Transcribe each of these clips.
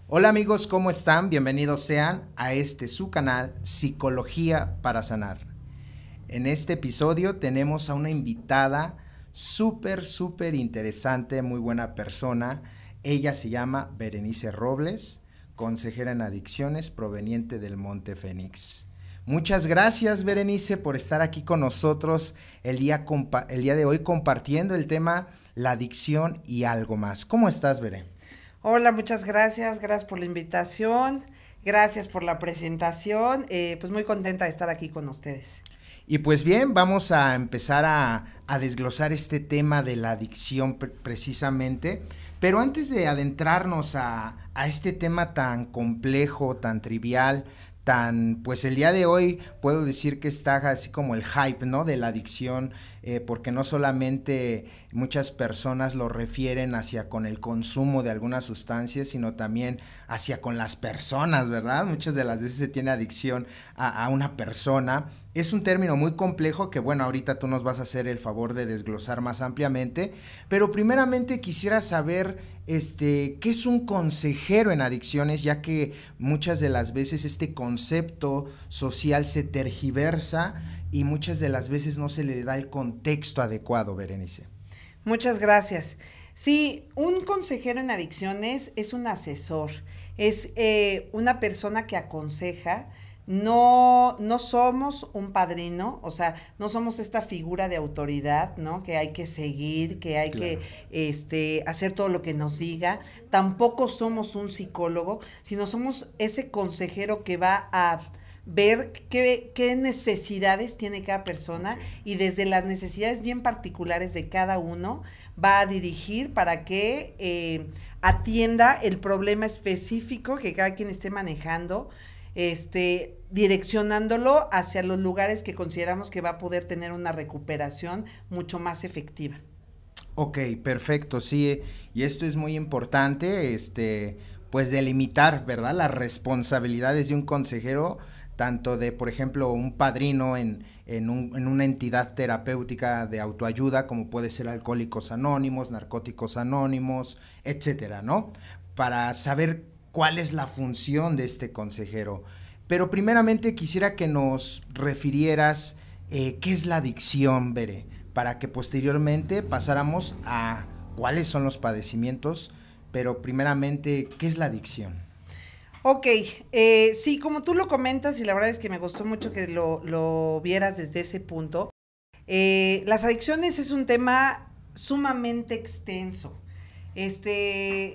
Hola amigos, ¿cómo están? Bienvenidos sean a este su canal Psicología para Sanar. En este episodio tenemos a una invitada súper interesante, muy buena persona. Ella se llama Berenice Robles, consejera en adicciones proveniente del Monte Fénix. Muchas gracias, Berenice, por estar aquí con nosotros el día de hoy compartiendo el tema la adicción y algo más. ¿Cómo estás, Bere? Hola, muchas gracias, gracias por la invitación, gracias por la presentación, pues muy contenta de estar aquí con ustedes. Y pues bien, vamos a empezar a desglosar este tema de la adicción precisamente, pero antes de adentrarnos a este tema tan complejo, tan trivial, pues el día de hoy puedo decir que está así como el hype, ¿no? De la adicción, porque no solamente muchas personas lo refieren hacia con el consumo de algunas sustancias, sino también hacia con las personas, ¿verdad? Muchas de las veces se tiene adicción a una persona. Es un término muy complejo que, bueno, ahorita tú nos vas a hacer el favor de desglosar más ampliamente, pero primeramente quisiera saber, ¿qué es un consejero en adicciones? Ya que muchas de las veces este concepto social se tergiversa y muchas de las veces no se le da el contexto adecuado, Berenice. Muchas gracias. Sí, un consejero en adicciones es un asesor, es una persona que aconseja. No somos un padrino, o sea, no somos esta figura de autoridad, ¿no? Que hay que seguir, que hay Claro. que hacer todo lo que nos diga. Tampoco somos un psicólogo, sino somos ese consejero que va a ver qué necesidades tiene cada persona, Okay. y desde las necesidades bien particulares de cada uno va a dirigir para que atienda el problema específico que cada quien esté manejando, direccionándolo hacia los lugares que consideramos que va a poder tener una recuperación mucho más efectiva. Ok, perfecto, sí, y esto es muy importante, pues delimitar, ¿verdad? Las responsabilidades de un consejero, tanto de, por ejemplo, un padrino en una entidad terapéutica de autoayuda, como puede ser Alcohólicos Anónimos, Narcóticos Anónimos, etcétera, ¿no? Para saber cuál es la función de este consejero. Pero primeramente quisiera que nos refirieras qué es la adicción, Bere, para que posteriormente pasáramos a cuáles son los padecimientos, pero primeramente, ¿qué es la adicción? Ok, sí, como tú lo comentas, y la verdad es que me gustó mucho que lo vieras desde ese punto, las adicciones es un tema sumamente extenso.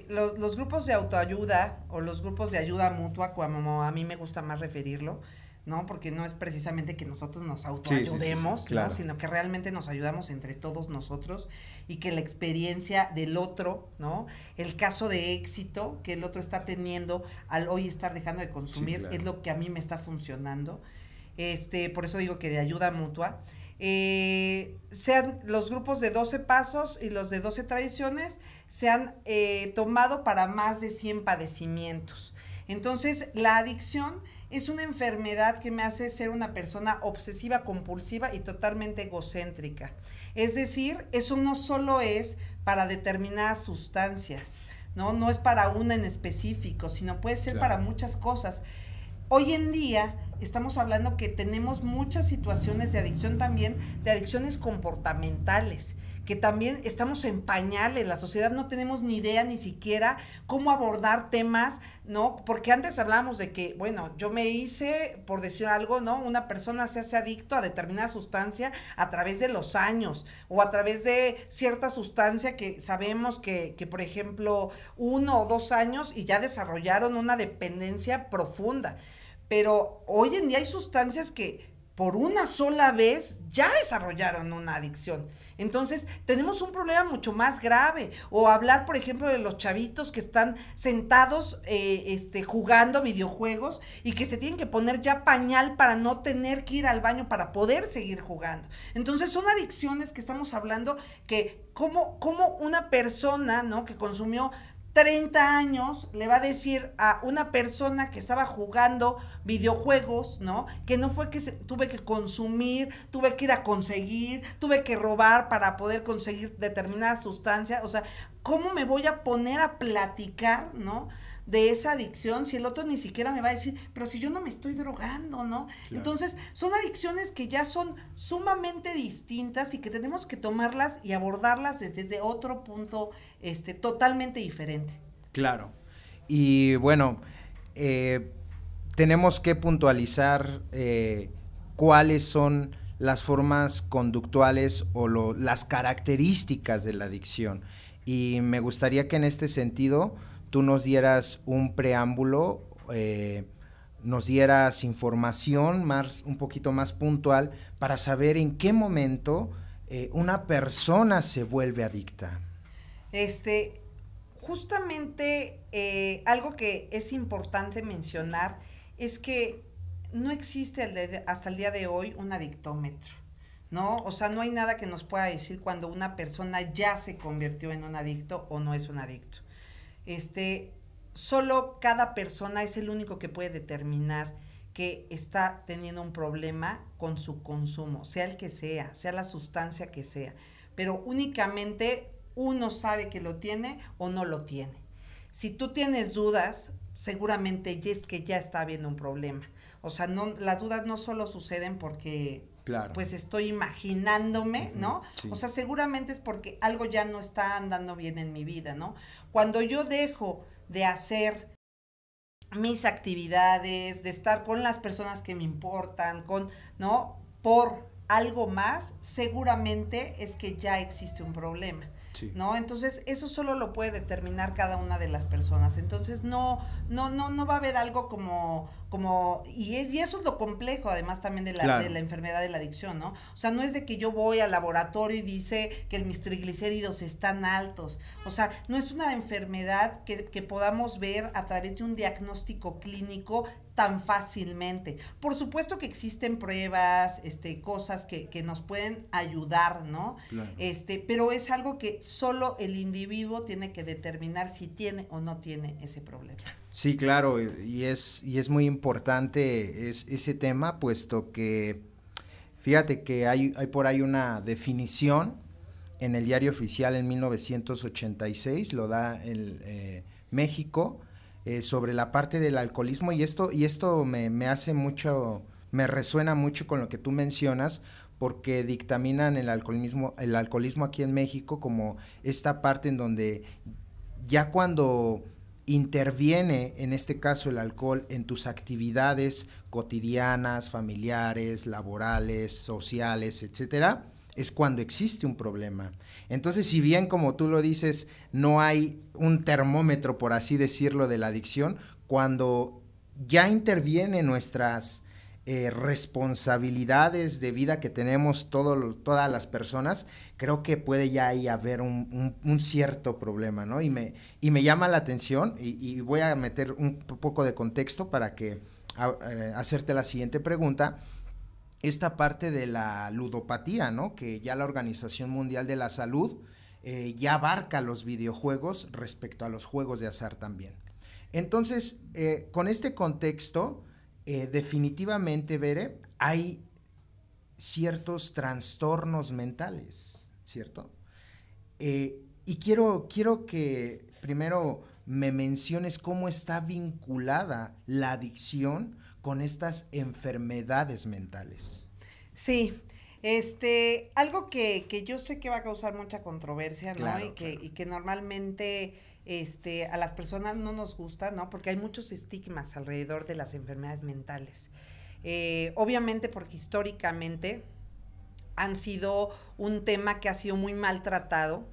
Los grupos de autoayuda o los grupos de ayuda mutua, como a mí me gusta más referirlo, ¿no? Porque no es precisamente que nosotros nos autoayudemos, Claro. ¿no? Sino que realmente nos ayudamos entre todos nosotros, y que la experiencia del otro, ¿no? El caso de éxito que el otro está teniendo al hoy estar dejando de consumir, Claro. es lo que a mí me está funcionando. Por eso digo que de ayuda mutua. Sean los grupos de 12 pasos y los de 12 tradiciones, se han tomado para más de 100 padecimientos. Entonces, la adicción es una enfermedad que me hace ser una persona obsesiva, compulsiva y totalmente egocéntrica. Es decir, eso no solo es para determinadas sustancias, ¿no? No es para una en específico, sino puede ser para muchas cosas. Hoy en día estamos hablando que tenemos muchas situaciones de adicción, también de adicciones comportamentales, que también estamos en pañales, la sociedad no tenemos ni idea ni siquiera cómo abordar temas, ¿no? Porque antes hablábamos de que, bueno, yo me hice, por decir algo, ¿no? Una persona se hace adicto a determinada sustancia a través de los años, o a través de cierta sustancia que sabemos que por ejemplo, 1 o 2 años y ya desarrollaron una dependencia profunda. Pero hoy en día hay sustancias que por una sola vez ya desarrollaron una adicción. Entonces, tenemos un problema mucho más grave. O hablar, por ejemplo, de los chavitos que están sentados jugando videojuegos y que se tienen que poner ya pañal para no tener que ir al baño para poder seguir jugando. Entonces, son adicciones que estamos hablando que como una persona, ¿no? Que consumió 30 años le va a decir a una persona que estaba jugando videojuegos, ¿no? Que no fue que tuve que consumir, tuve que ir a conseguir, tuve que robar para poder conseguir determinada sustancia. O sea, ¿cómo me voy a poner a platicar, ¿no? de esa adicción si el otro ni siquiera me va a decir, pero si yo no me estoy drogando, ¿no? Claro. Entonces, son adicciones que ya son sumamente distintas y que tenemos que tomarlas y abordarlas desde otro punto totalmente diferente. Claro. Y bueno, tenemos que puntualizar cuáles son las formas conductuales o las características de la adicción. Y me gustaría que en este sentido tú nos dieras un preámbulo, nos dieras información un poquito más puntual para saber en qué momento una persona se vuelve adicta. Justamente algo que es importante mencionar es que no existe hasta el día de hoy un adictómetro, ¿no? O sea, no hay nada que nos pueda decir cuando una persona ya se convirtió en un adicto o no es un adicto. Solo cada persona es el único que puede determinar que está teniendo un problema con su consumo, sea el que sea la sustancia que sea, pero únicamente uno sabe que lo tiene o no lo tiene. Si tú tienes dudas, seguramente es que ya está habiendo un problema. O sea, las dudas no solo suceden porque claro, pues estoy imaginándome, ¿no? Sí. O sea, seguramente es porque algo ya no está andando bien en mi vida, ¿no? Cuando yo dejo de hacer mis actividades, de estar con las personas que me importan, ¿no? Por algo más, seguramente es que ya existe un problema. Sí. ¿No? Entonces, eso solo lo puede determinar cada una de las personas. Entonces, no va a haber algo y eso es lo complejo, además, también de la enfermedad de la adicción, ¿no? O sea, no es de que yo voy al laboratorio y dice que mis triglicéridos están altos. O sea, no es una enfermedad que podamos ver a través de un diagnóstico clínico tan fácilmente. Por supuesto que existen pruebas, cosas que nos pueden ayudar, ¿no? Claro. Pero es algo que solo el individuo tiene que determinar si tiene o no tiene ese problema. Sí, claro, y es muy importante ese tema, puesto que fíjate que hay por ahí una definición en el Diario Oficial en 1986, lo da el México, sobre la parte del alcoholismo, y esto me hace mucho, me resuena mucho con lo que tú mencionas, porque dictaminan el alcoholismo aquí en México como esta parte en donde ya cuando interviene, en este caso el alcohol, en tus actividades cotidianas, familiares, laborales, sociales, etcétera, es cuando existe un problema. Entonces, si bien, como tú lo dices, no hay un termómetro, por así decirlo, de la adicción, cuando ya intervienen nuestras responsabilidades de vida que tenemos todas las personas, creo que puede ya ahí haber un cierto problema, ¿no? Y me llama la atención, y voy a meter un poco de contexto para que hacerte la siguiente pregunta. Esta parte de la ludopatía, ¿no? Que ya la Organización Mundial de la Salud ya abarca los videojuegos respecto a los juegos de azar también. Entonces, con este contexto, definitivamente, Bere, hay ciertos trastornos mentales, ¿cierto? Y quiero que primero me menciones cómo está vinculada la adicción con estas enfermedades mentales. Sí, algo que yo sé que va a causar mucha controversia, ¿no? Claro, y que normalmente a las personas no nos gusta, ¿no? Porque hay muchos estigmas alrededor de las enfermedades mentales. Obviamente porque históricamente han sido un tema que ha sido muy maltratado,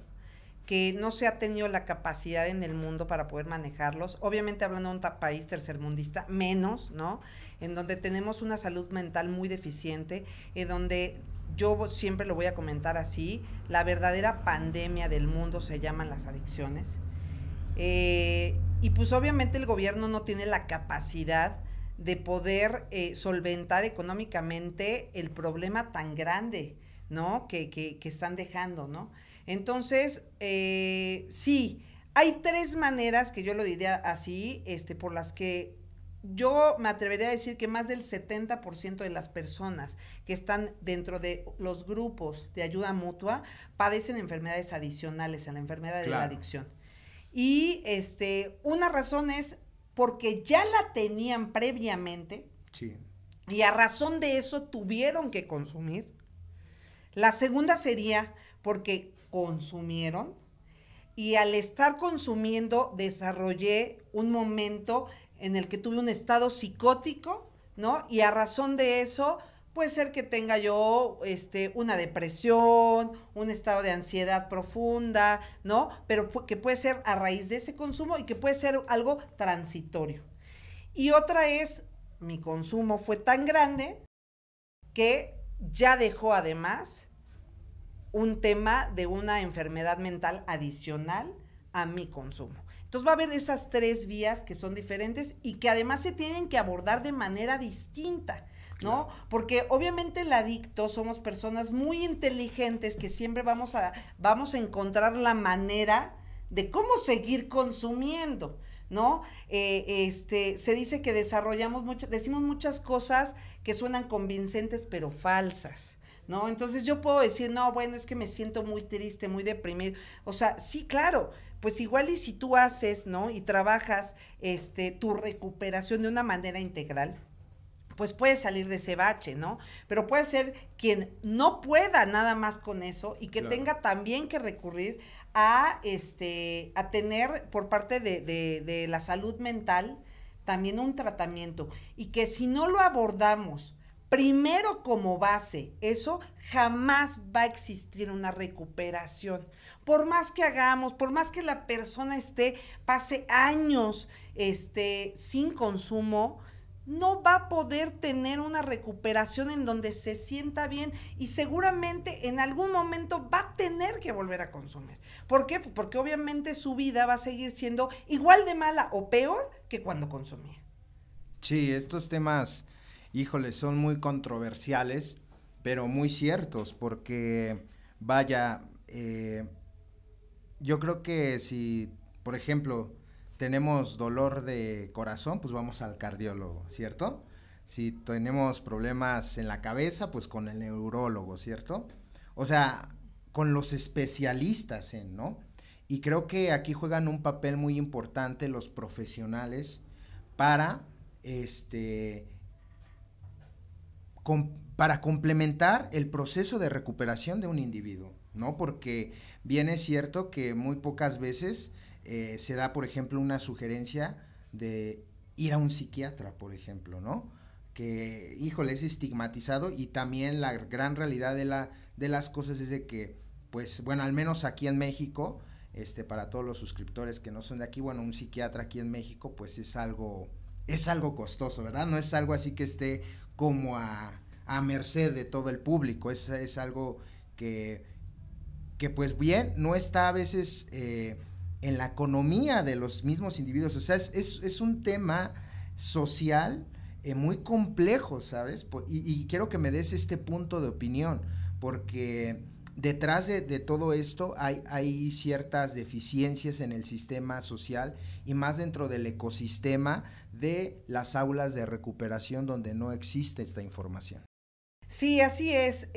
que no se ha tenido la capacidad en el mundo para poder manejarlos. Obviamente hablando de un país tercermundista, menos, ¿no? En donde tenemos una salud mental muy deficiente, donde yo siempre lo voy a comentar así, la verdadera pandemia del mundo se llaman las adicciones. Y pues obviamente el gobierno no tiene la capacidad de poder solventar económicamente el problema tan grande, ¿no? Que están dejando, ¿no? Entonces, sí, hay tres maneras, que yo lo diría así, por las que yo me atrevería a decir que más del 70% de las personas que están dentro de los grupos de ayuda mutua padecen enfermedades adicionales a la enfermedad de la adicción. Y una razón es porque ya la tenían previamente Sí. y a razón de eso tuvieron que consumir. La segunda sería porque consumieron y al estar consumiendo desarrollé un momento en el que tuve un estado psicótico, ¿no? Y a razón de eso puede ser que tenga yo una depresión, un estado de ansiedad profunda, ¿no? Pero que puede ser a raíz de ese consumo y que puede ser algo transitorio. Y otra es, mi consumo fue tan grande que ya dejó además un tema de una enfermedad mental adicional a mi consumo. Entonces va a haber esas tres vías que son diferentes y que además se tienen que abordar de manera distinta, ¿no? Claro. Porque obviamente el adicto somos personas muy inteligentes que siempre vamos a encontrar la manera de cómo seguir consumiendo, ¿no? Se dice que decimos muchas cosas que suenan convincentes pero falsas, ¿no? Entonces yo puedo decir, no, bueno, es que me siento muy triste, muy deprimido. O sea, sí, claro, pues igual y si tú haces, ¿no? Y trabajas tu recuperación de una manera integral, pues puedes salir de ese bache, ¿no? Pero puede ser quien no pueda nada más con eso y que tenga también que recurrir a tener por parte de la salud mental también un tratamiento y que si no lo abordamos primero como base, eso jamás va a existir una recuperación. Por más que hagamos, por más que la persona pase años sin consumo, no va a poder tener una recuperación en donde se sienta bien y seguramente en algún momento va a tener que volver a consumir. ¿Por qué? Porque obviamente su vida va a seguir siendo igual de mala o peor que cuando consumía. Sí, estos temas, híjole, son muy controversiales, pero muy ciertos, porque vaya, yo creo que si, por ejemplo, tenemos dolor de corazón, pues vamos al cardiólogo, ¿cierto? Si tenemos problemas en la cabeza, pues con el neurólogo, ¿cierto? O sea, con los especialistas ¿no? Y creo que aquí juegan un papel muy importante los profesionales para, para complementar el proceso de recuperación de un individuo, ¿no? Porque bien es cierto que muy pocas veces se da, por ejemplo, una sugerencia de ir a un psiquiatra, por ejemplo, ¿no? Que, híjole, es estigmatizado y también la gran realidad de las cosas es de que, pues, bueno, al menos aquí en México, para todos los suscriptores que no son de aquí, bueno, un psiquiatra aquí en México, pues es algo costoso, ¿verdad? No es algo así que esté como a merced de todo el público, es algo que pues bien, no está a veces en la economía de los mismos individuos, o sea, es un tema social muy complejo, ¿sabes? Y quiero que me des este punto de opinión, porque detrás de todo esto hay ciertas deficiencias en el sistema social y más dentro del ecosistema de las aulas de recuperación donde no existe esta información. Sí, así es.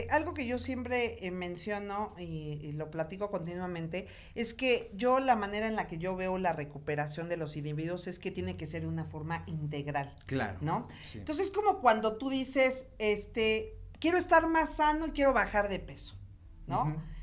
Algo que yo siempre menciono y lo platico continuamente es que yo la manera en la que yo veo la recuperación de los individuos es que tiene que ser de una forma integral. Claro. ¿No? Sí. Entonces es como cuando tú dices, quiero estar más sano y quiero bajar de peso, ¿no? Uh-huh.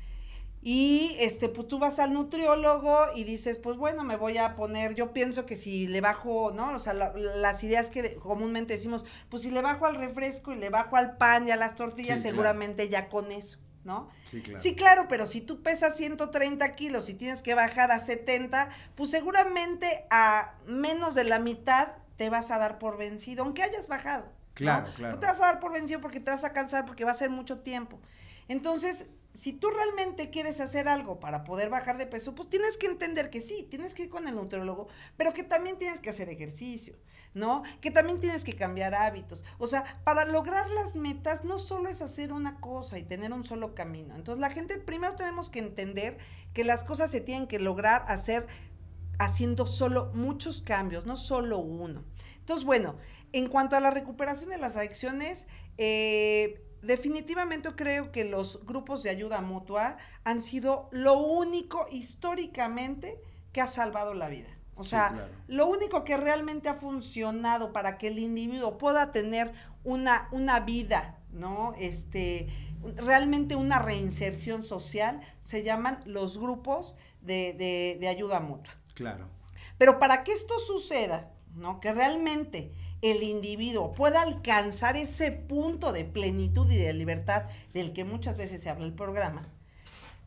Y pues tú vas al nutriólogo y dices, pues bueno, me voy a poner, yo pienso que si le bajo, ¿no? O sea, las ideas que comúnmente decimos, pues si le bajo al refresco y le bajo al pan y a las tortillas, sí, seguramente claro, ya con eso, ¿no? Sí, claro. Sí, claro, pero si tú pesas 130 kilos y tienes que bajar a 70, pues seguramente a menos de la mitad te vas a dar por vencido, aunque hayas bajado. Claro, ¿no? claro. Tú te vas a dar por vencido porque te vas a cansar, porque va a ser mucho tiempo. Entonces, si tú realmente quieres hacer algo para poder bajar de peso, pues tienes que entender que sí, tienes que ir con el nutriólogo, pero que también tienes que hacer ejercicio, ¿no? Que también tienes que cambiar hábitos. O sea, para lograr las metas no solo es hacer una cosa y tener un solo camino. Entonces, la gente, primero tenemos que entender que las cosas se tienen que lograr haciendo solo muchos cambios, no solo uno. Entonces, bueno, en cuanto a la recuperación de las adicciones, definitivamente creo que los grupos de ayuda mutua han sido lo único históricamente que ha salvado la vida. O sea, claro. Lo único que realmente ha funcionado para que el individuo pueda tener una vida, ¿no? Realmente una reinserción social, se llaman los grupos de ayuda mutua. Claro. Pero para que esto suceda, ¿no? Que realmente el individuo pueda alcanzar ese punto de plenitud y de libertad del que muchas veces se habla en el programa,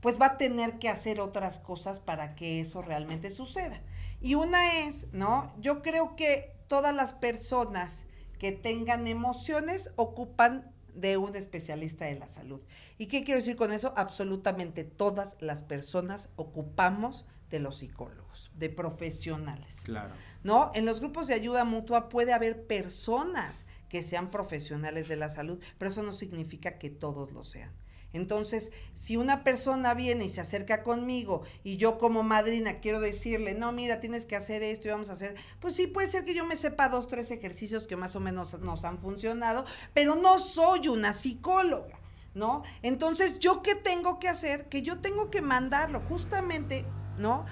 pues va a tener que hacer otras cosas para que eso realmente suceda. Y una es, ¿no? Yo creo que todas las personas que tengan emociones ocupan de un especialista de la salud. ¿Y qué quiero decir con eso? Absolutamente todas las personas ocupamos de los psicólogos, de profesionales. Claro. ¿No? En los grupos de ayuda mutua puede haber personas que sean profesionales de la salud, pero eso no significa que todos lo sean. Entonces, si una persona viene y se acerca conmigo y yo como madrina quiero decirle, no, mira, tienes que hacer esto y vamos a hacer, pues sí, puede ser que yo me sepa 2, 3 ejercicios que más o menos nos han funcionado, pero no soy una psicóloga, ¿no? Entonces, ¿yo qué tengo que hacer? Que yo tengo que mandarlo justamente, ¿no?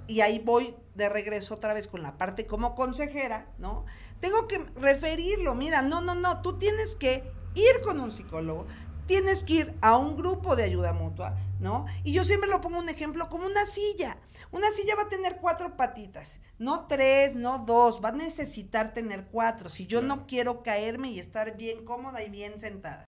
Y ahí voy de regreso otra vez con la parte como consejera, ¿no? Tengo que referirlo, mira, no, tú tienes que ir con un psicólogo, tienes que ir a un grupo de ayuda mutua, ¿no? Y yo siempre lo pongo un ejemplo como una silla. Una silla va a tener 4 patitas, no 3, no 2, va a necesitar tener 4, si yo no quiero caerme y estar bien cómoda y bien sentada.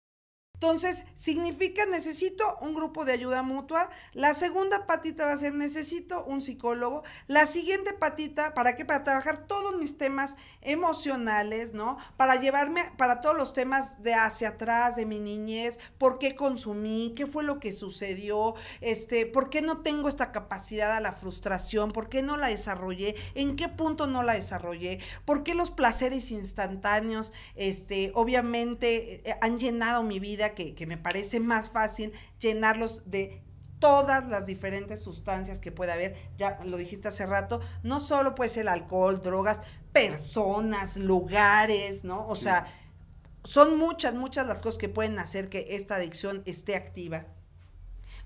Entonces, significa necesito un grupo de ayuda mutua. La segunda patita va a ser necesito un psicólogo. La siguiente patita, ¿para qué? Para trabajar todos mis temas emocionales, ¿no? Para llevarme para todos los temas de hacia atrás, de mi niñez, por qué consumí, qué fue lo que sucedió, por qué no tengo esta capacidad a la frustración, por qué no la desarrollé, en qué punto no la desarrollé, por qué los placeres instantáneos, obviamente han llenado mi vida, que me parece más fácil llenarlos de todas las diferentes sustancias que puede haber, ya lo dijiste hace rato, no solo puede ser el alcohol, drogas, personas, lugares, ¿no? O sea, son muchas las cosas que pueden hacer que esta adicción esté activa.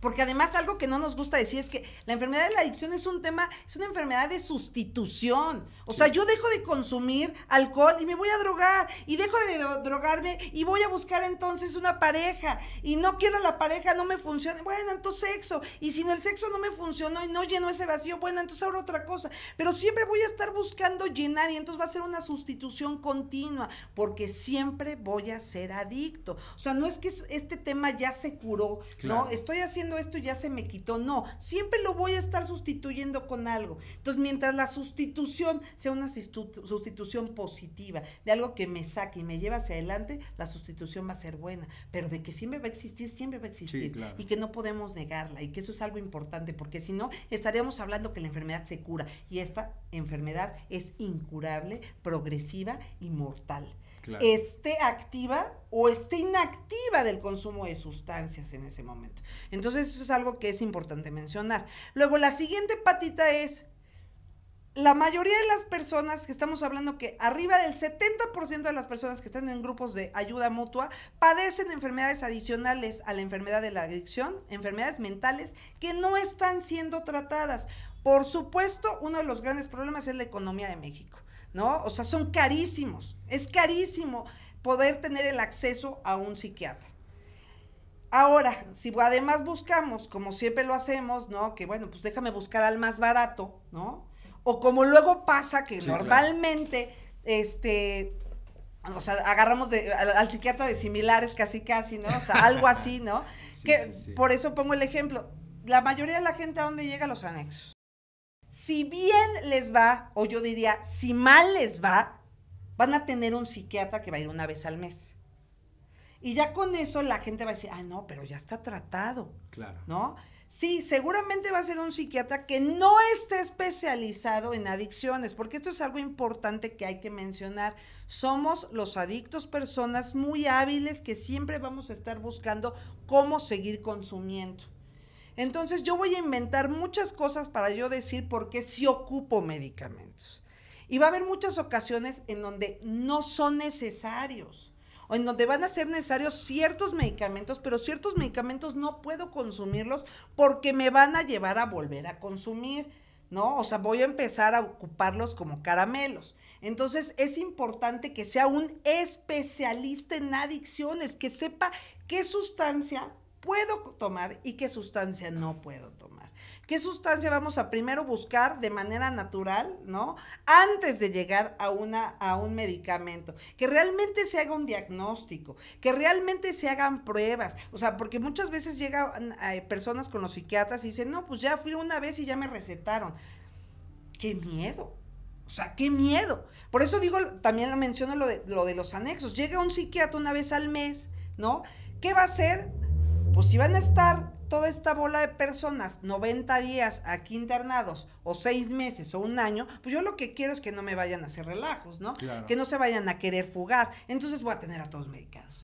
Porque además algo que no nos gusta decir es que la enfermedad de la adicción es un tema, es una enfermedad de sustitución. O sea, yo dejo de consumir alcohol y me voy a drogar, y dejo de drogarme y voy a buscar entonces una pareja, y no quiero la pareja, no me funciona, bueno, entonces sexo, y si el sexo no me funcionó y no llenó ese vacío, bueno, entonces ahora otra cosa, pero siempre voy a estar buscando llenar y entonces va a ser una sustitución continua, porque siempre voy a ser adicto. O sea, no es que este tema ya se curó, ¿no? Estoy haciendo esto y ya se me quitó, no, siempre lo voy a estar sustituyendo con algo. Entonces, mientras la sustitución sea una sustitución positiva, de algo que me saque y me lleve hacia adelante, la sustitución va a ser buena, pero de que siempre va a existir, sí, claro. Y que no podemos negarla, y que eso es algo importante, porque si no, estaríamos hablando que la enfermedad se cura, y esta enfermedad es incurable, progresiva y mortal. Claro. Esté activa o esté inactiva del consumo de sustancias en ese momento. Entonces eso es algo que es importante mencionar. Luego la siguiente patita es, la mayoría de las personas que estamos hablando, que arriba del 70% de las personas que están en grupos de ayuda mutua padecen enfermedades adicionales a la enfermedad de la adicción, enfermedades mentales que no están siendo tratadas. Por supuesto, uno de los grandes problemas es la economía de México, ¿no? O sea, son carísimos, es carísimo poder tener el acceso a un psiquiatra. Ahora, si además buscamos, como siempre lo hacemos, ¿no? Que bueno, pues déjame buscar al más barato, ¿no? O como luego pasa que normalmente, o sea, agarramos al psiquiatra de similares casi, ¿no? O sea, algo así, ¿no? Por eso pongo el ejemplo, la mayoría de la gente, ¿a dónde llega? A los anexos. Si bien les va, o yo diría, si mal les va, van a tener un psiquiatra que va a ir una vez al mes. Y ya con eso la gente va a decir, no, pero ya está tratado. Claro. ¿No? Sí, seguramente va a ser un psiquiatra que no esté especializado en adicciones, porque esto es algo importante que hay que mencionar. Somos los adictos personas muy hábiles que siempre vamos a estar buscando cómo seguir consumiendo. Entonces yo voy a inventar muchas cosas para yo decir por qué sí ocupo medicamentos. Y va a haber muchas ocasiones en donde no son necesarios, o en donde van a ser necesarios ciertos medicamentos, pero ciertos medicamentos no puedo consumirlos porque me van a llevar a volver a consumir. ¿no? O sea, voy a empezar a ocuparlos como caramelos. Entonces, es importante que sea un especialista en adicciones, que sepa qué sustancia puedo tomar y qué sustancia no puedo tomar. ¿Qué sustancia vamos a primero buscar de manera natural, ¿no? Antes de llegar a un medicamento. Que realmente se haga un diagnóstico, que realmente se hagan pruebas. O sea, porque muchas veces llegan personas con los psiquiatras y dicen, no, pues ya fui una vez y ya me recetaron. ¡Qué miedo! O sea, qué miedo. Por eso digo, también lo menciono lo de los anexos. Llega un psiquiatra una vez al mes, ¿no? ¿Qué va a hacer? Pues si van a estar toda esta bola de personas 90 días aquí internados, o 6 meses, o un año, pues yo lo que quiero es que no me vayan a hacer relajos, ¿no? Claro. Que no se vayan a querer fugar. Entonces voy a tener a todos medicados.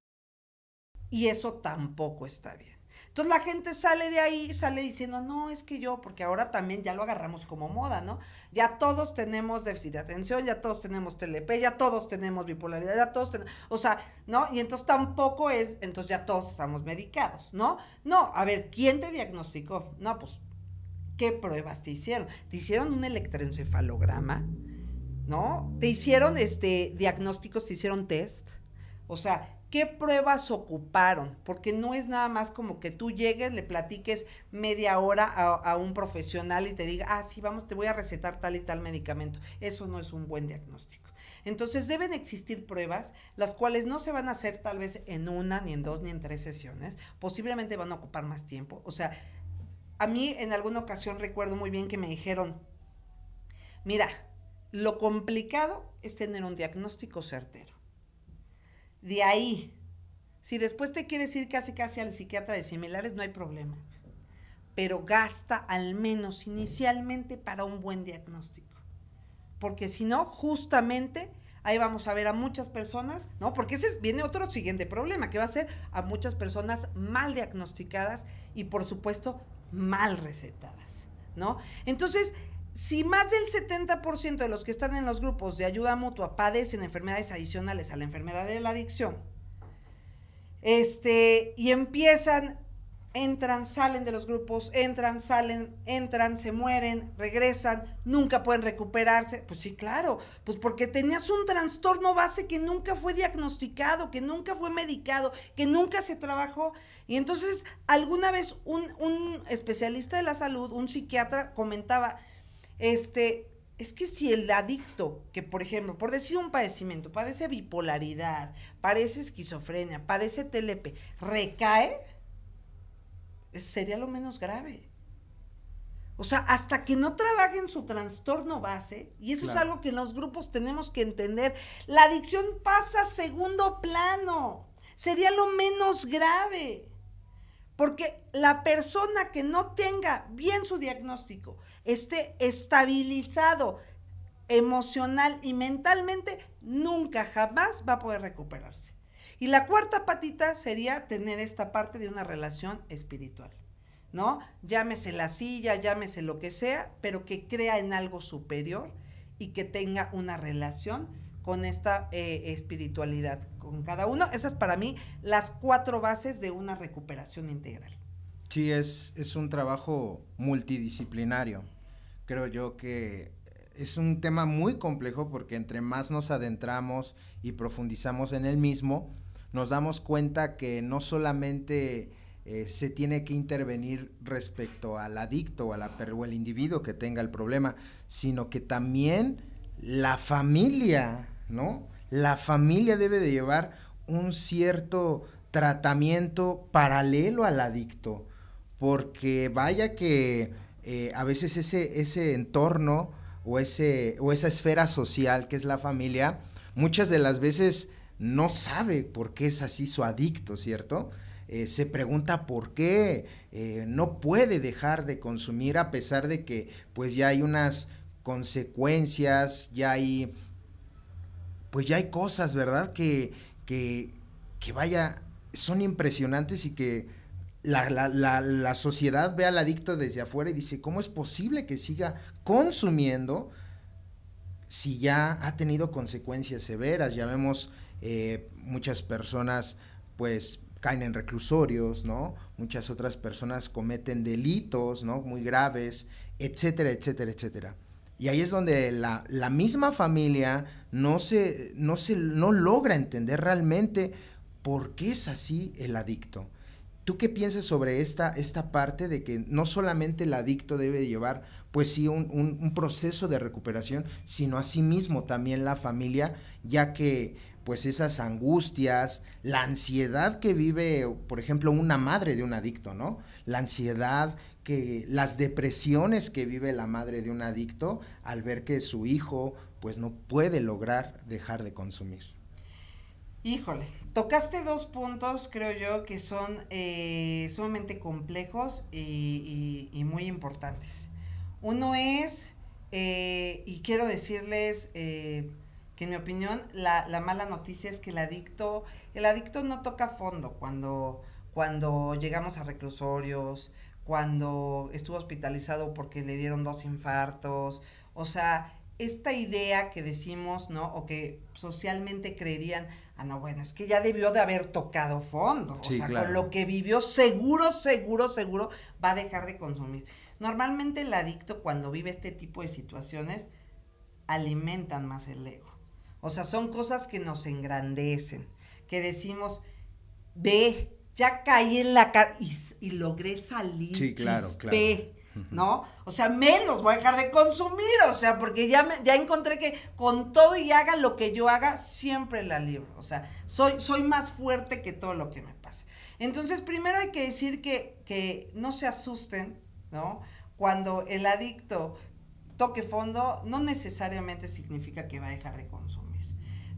Y eso tampoco está bien. Entonces la gente sale de ahí, sale diciendo, no, es que yo, porque ahora también ya lo agarramos como moda, ¿no? Ya todos tenemos déficit de atención, ya todos tenemos TLP, ya todos tenemos bipolaridad, ya todos tenemos, o sea, ¿no? Y entonces tampoco es, entonces ya todos estamos medicados, ¿no? No, a ver, ¿quién te diagnosticó? No, pues, ¿qué pruebas te hicieron? ¿Te hicieron un electroencefalograma? ¿No? ¿Te hicieron diagnósticos, te hicieron test? O sea, ¿qué pruebas ocuparon? Porque no es nada más como que tú llegues, le platiques media hora a un profesional y te diga, ah, sí, vamos, te voy a recetar tal y tal medicamento. Eso no es un buen diagnóstico. Entonces deben existir pruebas, las cuales no se van a hacer tal vez en una, ni en dos, ni en 3 sesiones. Posiblemente van a ocupar más tiempo. O sea, a mí en alguna ocasión recuerdo muy bien que me dijeron, mira, lo complicado es tener un diagnóstico certero. De ahí, si después te quieres ir casi al psiquiatra de similares, no hay problema. Pero gasta al menos inicialmente para un buen diagnóstico. Porque si no, justamente ahí vamos a ver a muchas personas, ¿no? Porque viene otro siguiente problema, que va a ser a muchas personas mal diagnosticadas y, por supuesto, mal recetadas, ¿no? Entonces, si más del 70% de los que están en los grupos de ayuda mutua padecen enfermedades adicionales a la enfermedad de la adicción, y empiezan, entran, salen de los grupos, entran, salen, entran, se mueren, regresan, nunca pueden recuperarse, pues sí, claro, pues porque tenías un trastorno base que nunca fue diagnosticado, que nunca fue medicado, que nunca se trabajó. Y entonces, alguna vez un especialista de la salud, un psiquiatra, comentaba, es que si el adicto, que por ejemplo, por decir un padecimiento, padece bipolaridad, padece esquizofrenia, padece TLP, recae, sería lo menos grave. O sea, hasta que no trabajen su trastorno base, y eso claro, es algo que en los grupos tenemos que entender, la adicción pasa a segundo plano, sería lo menos grave. Porque la persona que no tenga bien su diagnóstico, esté estabilizado emocional y mentalmente, nunca jamás va a poder recuperarse. Y la cuarta patita sería tener esta parte de una relación espiritual, ¿no? Llámese la silla, llámese lo que sea, pero que crea en algo superior y que tenga una relación con esta espiritualidad con cada uno. Esas para mí las 4 bases de una recuperación integral. Sí, es un trabajo multidisciplinario. Creo yo que es un tema muy complejo porque entre más nos adentramos y profundizamos en el mismo, nos damos cuenta que no solamente se tiene que intervenir respecto al adicto o el individuo que tenga el problema, sino que también la familia, ¿no? La familia debe de llevar un cierto tratamiento paralelo al adicto, porque vaya que a veces ese entorno o esa esfera social que es la familia, muchas de las veces no sabe por qué es así su adicto, ¿cierto? Se pregunta por qué no puede dejar de consumir a pesar de que pues ya hay unas consecuencias, ya hay cosas, ¿verdad? Que vaya, son impresionantes y que la sociedad ve al adicto desde afuera y dice, ¿cómo es posible que siga consumiendo si ya ha tenido consecuencias severas? Ya vemos muchas personas, pues, caen en reclusorios, ¿no? Muchas otras personas cometen delitos, ¿no? Muy graves, etcétera, etcétera, etcétera. Y ahí es donde la misma familia no logra entender realmente por qué es así el adicto. ¿Tú qué piensas sobre esta parte de que no solamente el adicto debe llevar, pues sí, un proceso de recuperación, sino asimismo también la familia, ya que pues esas angustias, la ansiedad que vive, por ejemplo, una madre de un adicto, ¿no? La ansiedad, las depresiones que vive la madre de un adicto al ver que su hijo pues no puede lograr dejar de consumir. Híjole, tocaste dos puntos, creo yo, que son sumamente complejos y muy importantes. Uno es, y quiero decirles que en mi opinión, la mala noticia es que el adicto no toca fondo cuando llegamos a reclusorios, cuando estuvo hospitalizado porque le dieron 2 infartos, o sea, esta idea que decimos, ¿no? O que socialmente creerían, no, bueno, es que ya debió de haber tocado fondo, sí, o sea, claro. con lo que vivió seguro va a dejar de consumir. Normalmente el adicto cuando vive este tipo de situaciones alimentan más el ego. O sea, son cosas que nos engrandecen, que decimos, ve, ya caí en la cara y logré salir, sí, claro, chispé, claro. ¿no? O sea, menos voy a dejar de consumir, o sea, porque ya encontré que con todo y haga lo que yo haga, siempre la libro. O sea, soy más fuerte que todo lo que me pase. Entonces, primero hay que decir que no se asusten, ¿no? Cuando el adicto toque fondo, no necesariamente significa que va a dejar de consumir.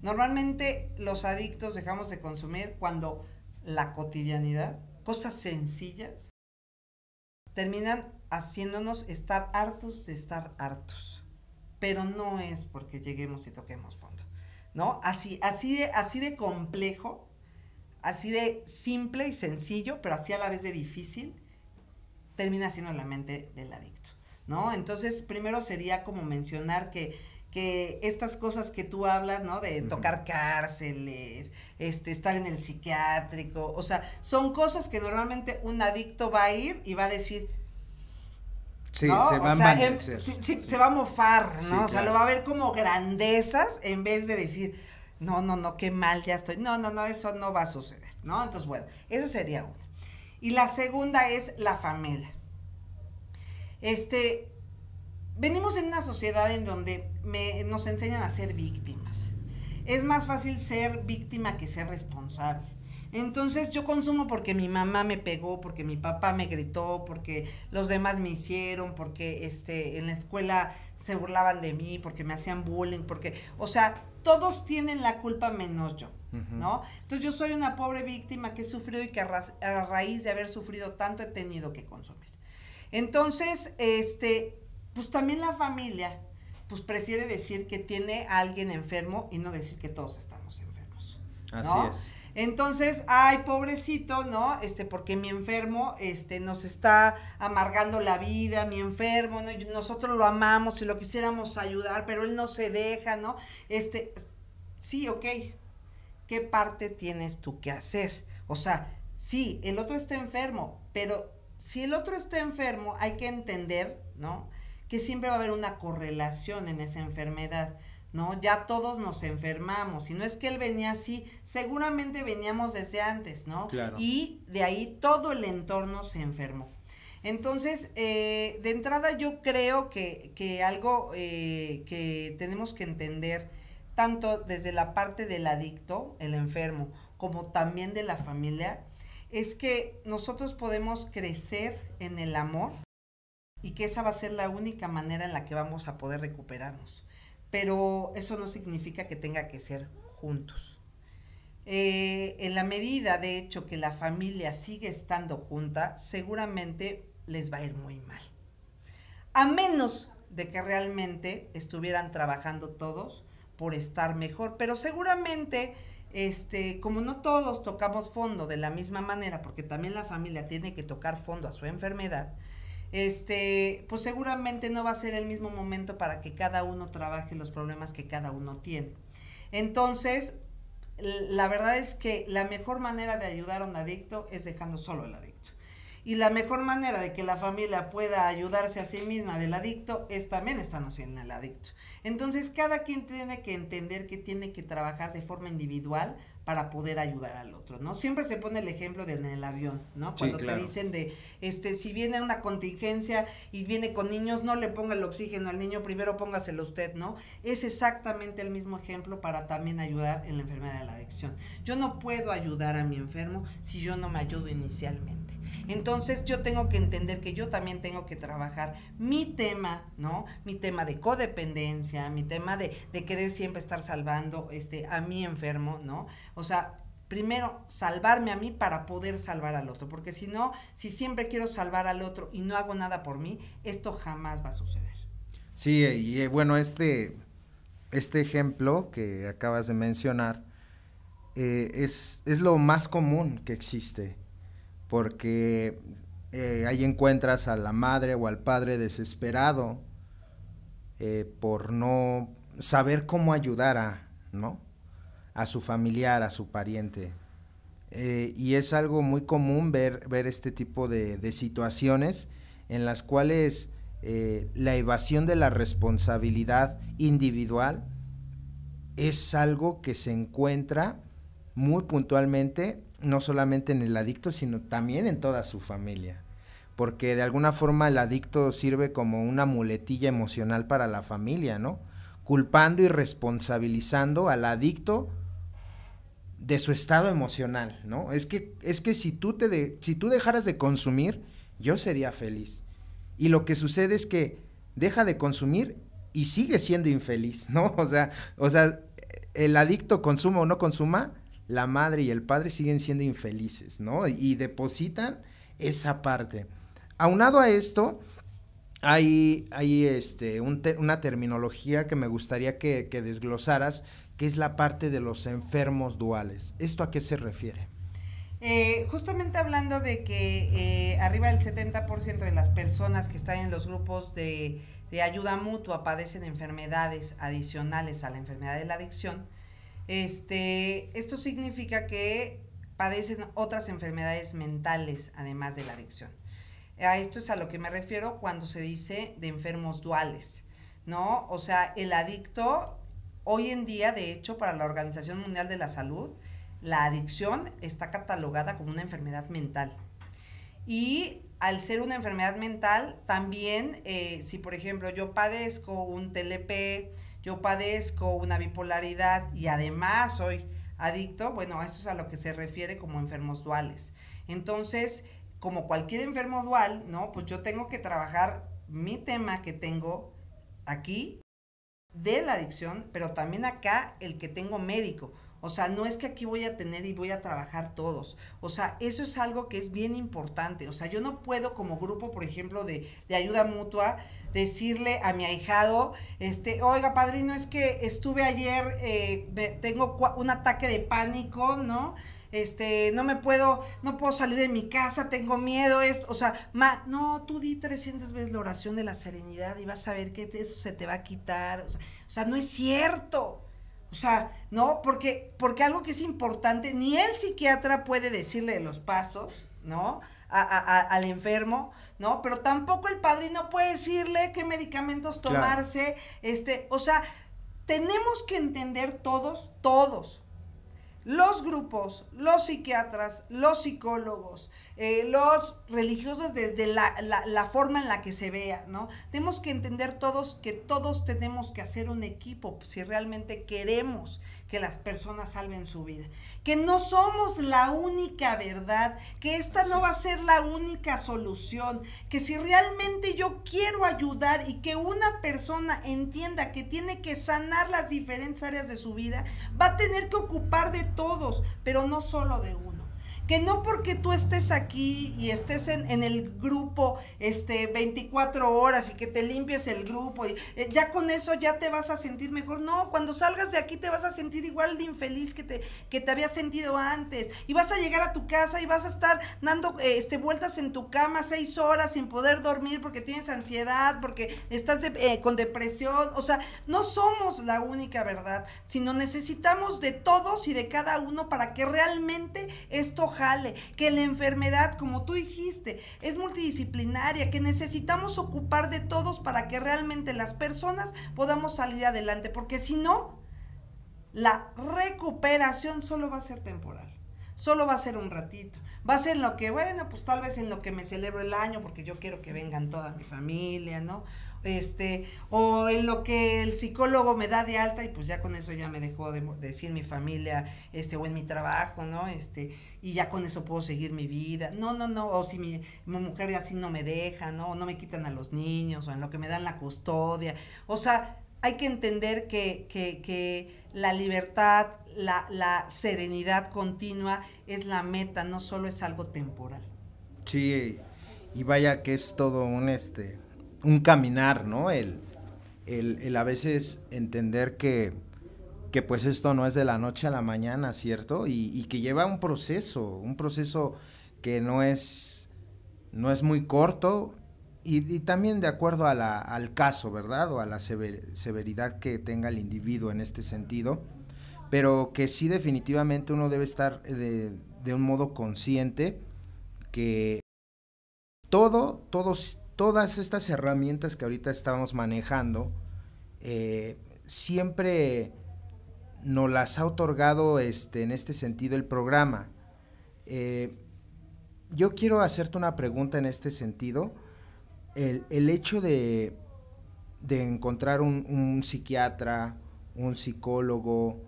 Normalmente los adictos dejamos de consumir cuando la cotidianidad, cosas sencillas, terminan haciéndonos estar hartos de estar hartos. Pero no es porque lleguemos y toquemos fondo, ¿no? Así de complejo, así de simple y sencillo, pero así a la vez de difícil, termina siendo la mente del adicto, ¿no? Entonces, primero sería como mencionar que estas cosas que tú hablas, ¿no? De tocar cárceles, estar en el psiquiátrico, o sea, son cosas que normalmente un adicto va a ir y va a decir, sí, ¿no? se va se va a mofar, ¿no? Sí, O sea, claro. lo va a ver como grandezas en vez de decir, no, qué mal ya estoy. No, eso no va a suceder, ¿no? Entonces, bueno, esa sería una. Y la segunda es la familia. Venimos en una sociedad en donde nos enseñan a ser víctimas. Es más fácil ser víctima que ser responsable. Entonces yo consumo porque mi mamá me pegó, porque mi papá me gritó, porque los demás me hicieron, porque en la escuela se burlaban de mí, porque me hacían bullying, o sea, todos tienen la culpa menos yo, ¿no? Entonces yo soy una pobre víctima que he sufrido y que a raíz de haber sufrido tanto he tenido que consumir. Entonces, pues también la familia, pues prefiere decir que tiene a alguien enfermo y no decir que todos estamos enfermos, ¿no? Así es. Entonces, ay, pobrecito, ¿no? Porque mi enfermo, nos está amargando la vida, mi enfermo, ¿no? Y nosotros lo amamos y lo quisiéramos ayudar, pero él no se deja, ¿no? Sí, ok, ¿qué parte tienes tú que hacer? O sea, sí, el otro está enfermo, pero si el otro está enfermo, hay que entender, ¿no? Que siempre va a haber una correlación en esa enfermedad, ¿no? Ya todos nos enfermamos, y no es que él venía así, seguramente veníamos desde antes, ¿no? Claro. Y de ahí todo el entorno se enfermó. Entonces, de entrada yo creo que algo que tenemos que entender, tanto desde la parte del adicto, el enfermo, como también de la familia, es que nosotros podemos crecer en el amor y que esa va a ser la única manera en la que vamos a poder recuperarnos. Pero eso no significa que tenga que ser juntos. En la medida, de hecho, que la familia sigue estando junta, seguramente les va a ir muy mal. A menos de que realmente estuvieran trabajando todos por estar mejor, pero seguramente, como no todos tocamos fondo de la misma manera, porque también la familia tiene que tocar fondo a su enfermedad, pues seguramente no va a ser el mismo momento para que cada uno trabaje los problemas que cada uno tiene. Entonces, la verdad es que la mejor manera de ayudar a un adicto es dejando solo al adicto. Y la mejor manera de que la familia pueda ayudarse a sí misma del adicto es también estando sin el adicto. Entonces, cada quien tiene que entender que tiene que trabajar de forma individual para poder ayudar al otro, ¿no? Siempre se pone el ejemplo en el avión, ¿no? Cuando te dicen de, si viene una contingencia y viene con niños, no le ponga el oxígeno al niño, primero póngaselo usted, ¿no? Es exactamente el mismo ejemplo para también ayudar en la enfermedad de la adicción. Yo no puedo ayudar a mi enfermo si yo no me ayudo inicialmente. Entonces yo tengo que entender que yo también tengo que trabajar mi tema, ¿no? Mi tema de codependencia, mi tema de querer siempre estar salvando a mi enfermo, ¿no? O sea, primero salvarme a mí para poder salvar al otro, porque si no, si siempre quiero salvar al otro y no hago nada por mí, esto jamás va a suceder. Sí, y bueno, este ejemplo que acabas de mencionar es lo más común que existe, porque ahí encuentras a la madre o al padre desesperado por no saber cómo ayudar a su familiar, a su pariente. Y es algo muy común ver este tipo de situaciones en las cuales la evasión de la responsabilidad individual es algo que se encuentra muy puntualmente, no solamente en el adicto, sino también en toda su familia, porque de alguna forma el adicto sirve como una muletilla emocional para la familia, ¿no? Culpando y responsabilizando al adicto de su estado emocional, ¿no? Es que si tú dejaras de consumir, yo sería feliz. Y lo que sucede es que deja de consumir y sigue siendo infeliz, ¿no? O sea, el adicto consuma o no consuma, la madre y el padre siguen siendo infelices, ¿no? Y depositan esa parte. Aunado a esto, hay una terminología que me gustaría que desglosaras, que es la parte de los enfermos duales. ¿Esto a qué se refiere? Justamente hablando de que arriba del 70% de las personas que están en los grupos de ayuda mutua padecen enfermedades adicionales a la enfermedad de la adicción, esto significa que padecen otras enfermedades mentales además de la adicción. A esto es a lo que me refiero cuando se dice de enfermos duales, ¿no? O sea, el adicto, hoy en día, de hecho, para la Organización Mundial de la Salud, la adicción está catalogada como una enfermedad mental. Y al ser una enfermedad mental, también, si por ejemplo yo padezco un TLP, yo padezco una bipolaridad y además soy adicto, bueno, esto es a lo que se refiere como enfermos duales. Entonces, como cualquier enfermo dual, ¿no? Pues yo tengo que trabajar mi tema que tengo aquí de la adicción, pero también acá el que tengo médico. O sea, no es que aquí voy a tener y voy a trabajar todos. O sea, eso es algo que es bien importante. O sea, yo no puedo como grupo, por ejemplo, de ayuda mutua, decirle a mi ahijado, oiga, padrino, es que estuve ayer, tengo un ataque de pánico, ¿no? No puedo salir de mi casa, tengo miedo, o sea, no, tú di 300 veces la oración de la serenidad y vas a ver que eso se te va a quitar. O sea, no es cierto. O sea, ¿no? Porque algo que es importante, ni el psiquiatra puede decirle de los pasos, ¿no? Al enfermo, ¿no? Pero tampoco el padrino puede decirle qué medicamentos tomarse, claro. O sea, tenemos que entender todos, los grupos, los psiquiatras, los psicólogos, los religiosos desde la forma en la que se vea, ¿no? Tenemos que entender todos que todos tenemos que hacer un equipo si realmente queremos que las personas salven su vida. Que no somos la única verdad, que esta no va a ser la única solución, que si realmente yo quiero ayudar y que una persona entienda que tiene que sanar las diferentes áreas de su vida, va a tener que ocupar de todos, pero no solo de uno. Que no porque tú estés aquí y estés en el grupo 24 horas y que te limpies el grupo, y ya con eso ya te vas a sentir mejor. No, cuando salgas de aquí te vas a sentir igual de infeliz que te habías sentido antes. Y vas a llegar a tu casa y vas a estar dando vueltas en tu cama 6 horas sin poder dormir porque tienes ansiedad, porque estás con depresión. O sea, no somos la única verdad, sino necesitamos de todos y de cada uno para que realmente esto jale, que la enfermedad, como tú dijiste, es multidisciplinaria, que necesitamos ocupar de todos para que realmente las personas podamos salir adelante, porque si no, la recuperación solo va a ser temporal, solo va a ser un ratito, va a ser en lo que, bueno, pues tal vez en lo que me celebro el año, porque yo quiero que vengan toda mi familia, ¿no? O en lo que el psicólogo me da de alta y pues ya con eso ya me dejó de decir mi familia, o en mi trabajo, ¿no? Y ya con eso puedo seguir mi vida. No, o si mi mujer así no me deja, ¿no? O no me quitan a los niños, o en lo que me dan la custodia. O sea, hay que entender que la libertad, la serenidad continua es la meta, no solo es algo temporal. Sí, y vaya que es todo un caminar, ¿no? El a veces entender que pues esto no es de la noche a la mañana, ¿cierto? Y que lleva un proceso que no es muy corto y también de acuerdo al caso, ¿verdad? O a la severidad que tenga el individuo en este sentido, pero que sí definitivamente uno debe estar de un modo consciente que todas estas herramientas que ahorita estamos manejando, siempre nos las ha otorgado en este sentido el programa. Yo quiero hacerte una pregunta en este sentido. El hecho de encontrar un psiquiatra, un psicólogo,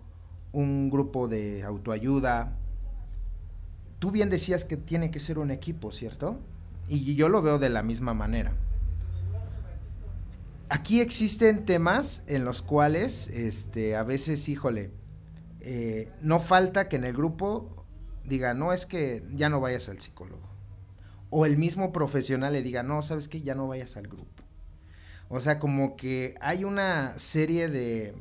un grupo de autoayuda, tú bien decías que tiene que ser un equipo, ¿cierto? Y yo lo veo de la misma manera. Aquí existen temas en los cuales a veces, híjole, no falta que en el grupo diga, no, es que ya no vayas al psicólogo. O el mismo profesional le diga, no, ¿sabes qué? Ya no vayas al grupo. O sea, como que hay una serie de...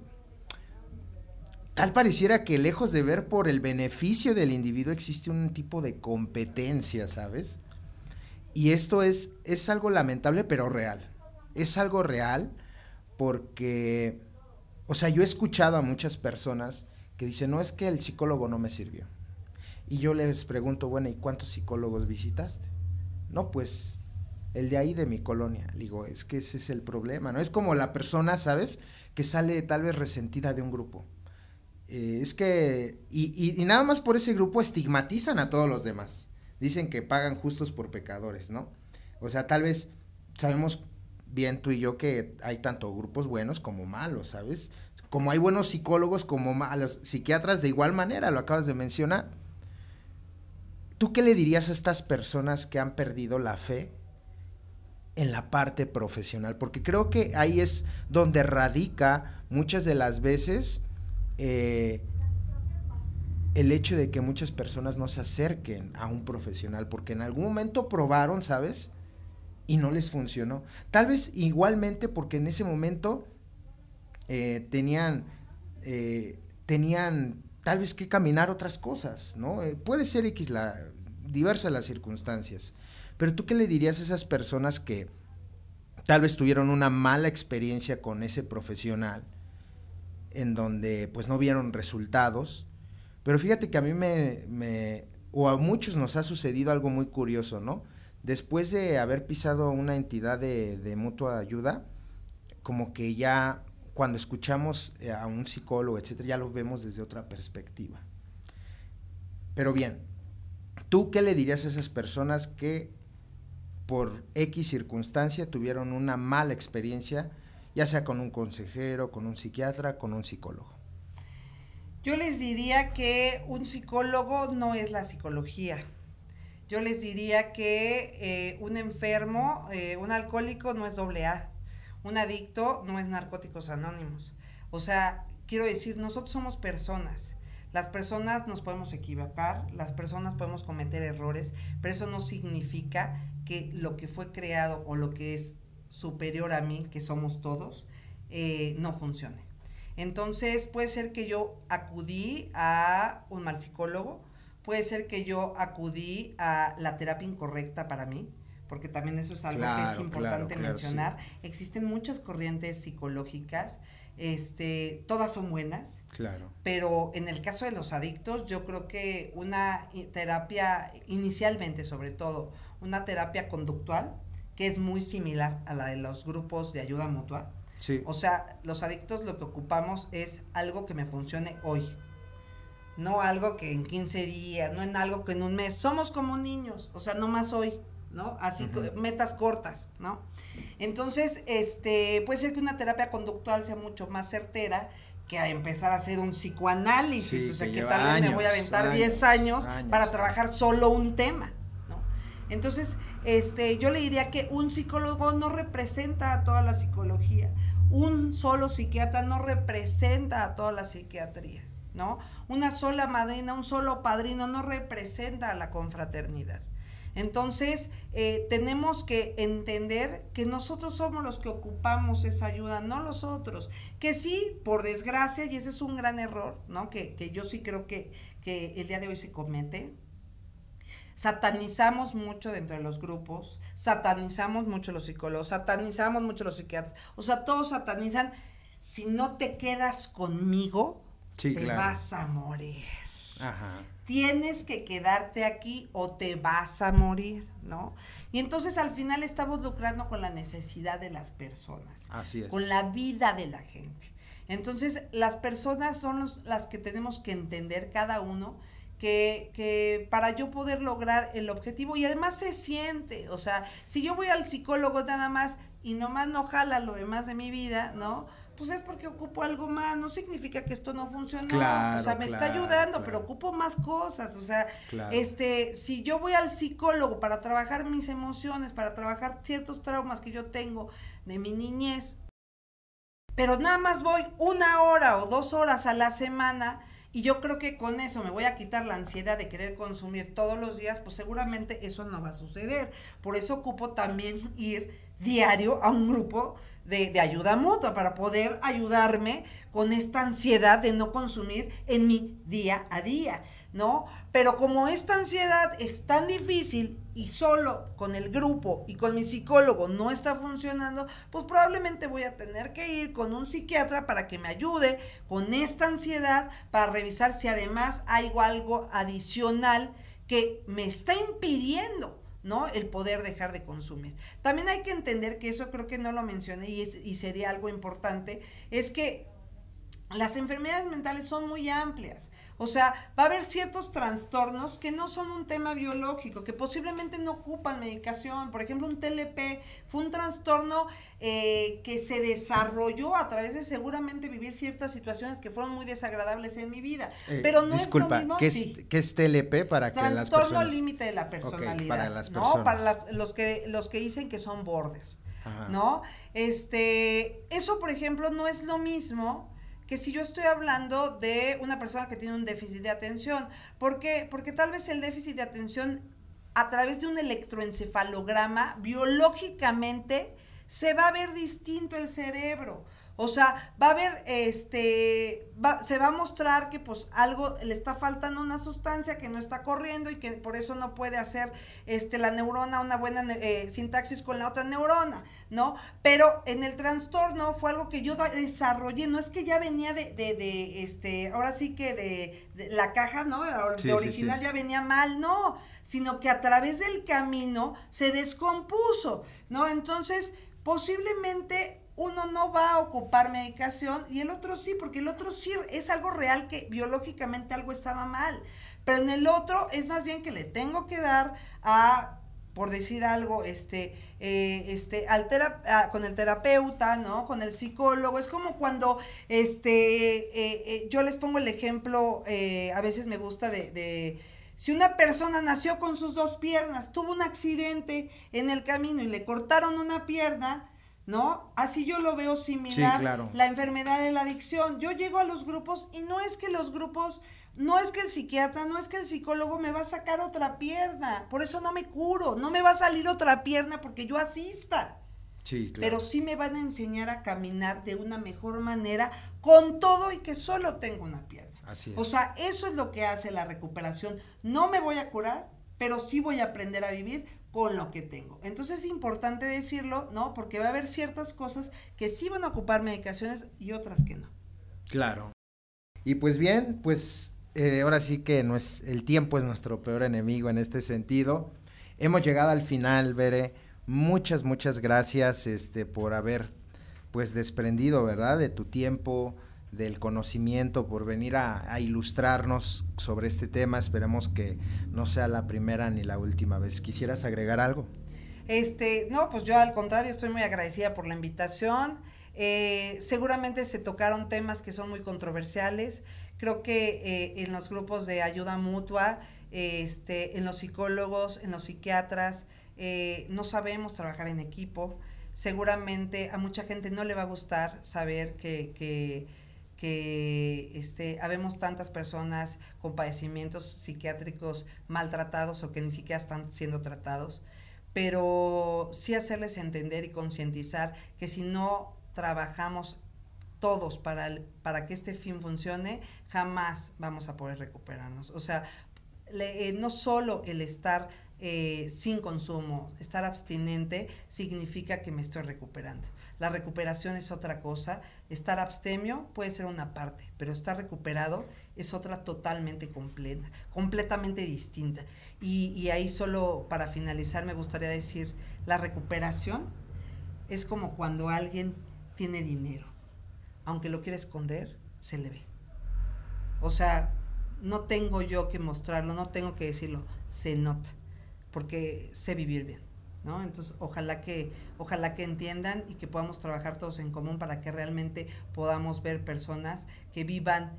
Tal pareciera que lejos de ver por el beneficio del individuo existe un tipo de competencia, ¿sabes? Y esto es algo lamentable, pero real. Es algo real porque, o sea, yo he escuchado a muchas personas que dicen, no, es que el psicólogo no me sirvió. Y yo les pregunto, bueno, ¿y cuántos psicólogos visitaste? No, pues, el de ahí de mi colonia. Le digo, es que ese es el problema, ¿no? Es como la persona, ¿sabes? Que sale tal vez resentida de un grupo. Es que, y nada más por ese grupo estigmatizan a todos los demás. Dicen que pagan justos por pecadores, ¿no? O sea, tal vez sabemos bien tú y yo que hay tanto grupos buenos como malos, ¿sabes? Como hay buenos psicólogos como malos psiquiatras de igual manera, lo acabas de mencionar. ¿Tú qué le dirías a estas personas que han perdido la fe en la parte profesional? Porque creo que ahí es donde radica muchas de las veces el hecho de que muchas personas no se acerquen a un profesional porque en algún momento probaron, ¿sabes? Y no les funcionó. Tal vez igualmente porque en ese momento tenían tal vez que caminar otras cosas, ¿no? Puede ser diversas las circunstancias. Pero ¿tú qué le dirías a esas personas que tal vez tuvieron una mala experiencia con ese profesional en donde pues no vieron resultados? Pero fíjate que a mí o a muchos nos ha sucedido algo muy curioso, ¿no? Después de haber pisado una entidad de mutua ayuda, como que ya cuando escuchamos a un psicólogo, etcétera, ya lo vemos desde otra perspectiva. Pero bien, ¿tú qué le dirías a esas personas que por X circunstancia tuvieron una mala experiencia, ya sea con un consejero, con un psiquiatra, con un psicólogo? Yo les diría que un psicólogo no es la psicología. Yo les diría que un enfermo, un alcohólico no es AA. Un adicto no es Narcóticos Anónimos. O sea, quiero decir, nosotros somos personas. Las personas nos podemos equivocar, las personas podemos cometer errores, pero eso no significa que lo que fue creado o lo que es superior a mí, que somos todos, no funcione. Entonces puede ser que yo acudí a un mal psicólogo, puede ser que yo acudí a la terapia incorrecta para mí, porque también eso es algo que es importante mencionar. Sí. Existen muchas corrientes psicológicas, todas son buenas, pero en el caso de los adictos, yo creo que una terapia, inicialmente sobre todo, una terapia conductual, que es muy similar a la de los grupos de ayuda mutua. Sí. O sea, los adictos lo que ocupamos es algo que me funcione hoy, no algo que en 15 días, no en algo que en un mes. Somos como niños, o sea, no más hoy, ¿no? Así, metas cortas, ¿no? Entonces, puede ser que una terapia conductual sea mucho más certera que a empezar a hacer un psicoanálisis, sí, o sea, que tal vez me voy a aventar 10 años para trabajar solo un tema, ¿no? Entonces, yo le diría que un psicólogo no representa a toda la psicología, un solo psiquiatra no representa a toda la psiquiatría, ¿no? Una sola madrina, un solo padrino no representa a la confraternidad. Entonces, tenemos que entender que nosotros somos los que ocupamos esa ayuda, no los otros. Que sí, por desgracia, y ese es un gran error, ¿no? Que yo sí creo que el día de hoy se comete. Satanizamos mucho dentro de los grupos, satanizamos mucho los psicólogos, satanizamos mucho los psiquiatras. O sea, todos satanizan. Si no te quedas conmigo, te vas a morir. Ajá. Tienes que quedarte aquí o te vas a morir, ¿no? Y entonces al final estamos lucrando con la necesidad de las personas. Así es. Con la vida de la gente. Entonces las personas son las que tenemos que entender cada uno que para yo poder lograr el objetivo, y además se siente, o sea, si yo voy al psicólogo nada más y nomás no jala lo demás de mi vida, ¿no? Pues es porque ocupo algo más, no significa que esto no funcionó, o sea, me está ayudando, pero ocupo más cosas, o sea, si yo voy al psicólogo para trabajar mis emociones, para trabajar ciertos traumas que yo tengo de mi niñez, pero nada más voy 1 hora o 2 horas a la semana, y yo creo que con eso me voy a quitar la ansiedad de querer consumir todos los días, pues seguramente eso no va a suceder. Por eso ocupo también ir diario a un grupo de ayuda mutua para poder ayudarme con esta ansiedad de no consumir en mi día a día, ¿no? Pero como esta ansiedad es tan difícil y solo con el grupo y con mi psicólogo no está funcionando, pues probablemente voy a tener que ir con un psiquiatra para que me ayude con esta ansiedad, para revisar si además hay algo adicional que me está impidiendo, ¿no? El poder dejar de consumir. También hay que entender que eso creo que no lo mencioné y sería algo importante, es que las enfermedades mentales son muy amplias, o sea, va a haber ciertos trastornos que no son un tema biológico, que posiblemente no ocupan medicación. Por ejemplo, un TLP fue un trastorno que se desarrolló a través de seguramente vivir ciertas situaciones que fueron muy desagradables en mi vida, pero no disculpa, es lo mismo. ¿qué es TLP para que las personas? Trastorno límite de la personalidad, okay, para las personas. ¿no? Para los que dicen que son border, ¿no? Eso, por ejemplo, no es lo mismo que si yo estoy hablando de una persona que tiene un déficit de atención. ¿Por qué? Porque tal vez el déficit de atención, a través de un electroencefalograma, biológicamente se va a ver distinto el cerebro. O sea, va a haber, se va a mostrar que pues algo le está faltando, una sustancia que no está corriendo y que por eso no puede hacer la neurona una buena sintaxis con la otra neurona, ¿no? Pero en el trastorno fue algo que yo desarrollé, no es que ya venía ahora sí que de la caja, ¿no? De original ya venía mal, no, sino que a través del camino se descompuso, ¿no? Entonces, posiblemente uno no va a ocupar medicación y el otro sí, porque el otro sí es algo real, que biológicamente algo estaba mal, pero en el otro es más bien que le tengo que dar por decir algo, con el terapeuta, ¿no? Con el psicólogo. Es como cuando, yo les pongo el ejemplo, a veces me gusta si una persona nació con sus 2 piernas, tuvo un accidente en el camino y le cortaron una pierna, ¿no? Así yo lo veo similar, sí, claro. la enfermedad de la adicción. Yo llego a los grupos y no es que los grupos, no es que el psiquiatra, no es que el psicólogo me va a sacar otra pierna, por eso no me curo, no me va a salir otra pierna porque yo asista. Sí, claro. Pero sí me van a enseñar a caminar de una mejor manera con todo y que solo tengo una pierna. Así es. O sea, eso es lo que hace la recuperación. No me voy a curar, pero sí voy a aprender a vivir con lo que tengo. Entonces es importante decirlo, ¿no? Porque va a haber ciertas cosas que sí van a ocupar medicaciones y otras que no. Claro. Y pues bien, pues ahora sí que el tiempo es nuestro peor enemigo en este sentido. Hemos llegado al final, Bere. Muchas gracias por haber pues desprendido, ¿verdad? De tu tiempo, del conocimiento, por venir a ilustrarnos sobre este tema. Esperemos que no sea la primera ni la última vez. ¿Quisieras agregar algo? No, pues yo al contrario estoy muy agradecida por la invitación. Seguramente se tocaron temas que son muy controversiales. Creo que en los grupos de ayuda mutua, en los psicólogos, en los psiquiatras, no sabemos trabajar en equipo. Seguramente a mucha gente no le va a gustar saber que habemos tantas personas con padecimientos psiquiátricos maltratados o que ni siquiera están siendo tratados, pero sí hacerles entender y concientizar que si no trabajamos todos para que este fin funcione, jamás vamos a poder recuperarnos. O sea, no solo el estar sin consumo, estar abstinente significa que me estoy recuperando. La recuperación es otra cosa. Estar abstemio puede ser una parte, pero estar recuperado es otra totalmente completa, completamente distinta. Y ahí solo para finalizar me gustaría decir, la recuperación es como cuando alguien tiene dinero. Aunque lo quiere esconder, se le ve. O sea, no tengo yo que mostrarlo, no tengo que decirlo, se nota, porque sé vivir bien, ¿no? Entonces, ojalá que entiendan y que podamos trabajar todos en común para que realmente podamos ver personas que vivan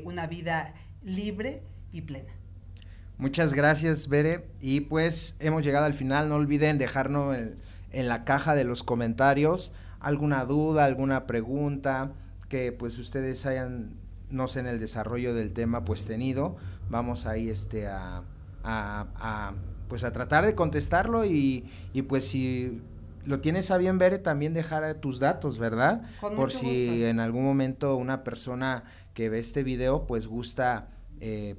una vida libre y plena. Muchas gracias, Bere, y pues hemos llegado al final. No olviden dejarnos en la caja de los comentarios alguna duda, alguna pregunta que pues ustedes hayan, no sé, en el desarrollo del tema pues tenido. Vamos ahí pues a tratar de contestarlo y pues si lo tienes a bien, Bere, también dejar tus datos, ¿verdad? Con por mucho si gusto. En algún momento una persona que ve este video pues gusta,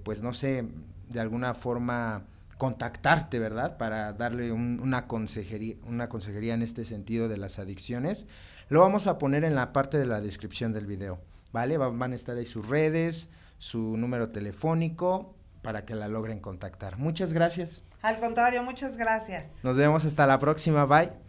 pues no sé, de alguna forma contactarte, ¿verdad? Para darle una consejería en este sentido de las adicciones. Lo vamos a poner en la parte de la descripción del video, ¿vale? Van a estar ahí sus redes, su número telefónico, para que la logren contactar. Muchas gracias. Al contrario, muchas gracias. Nos vemos hasta la próxima, bye.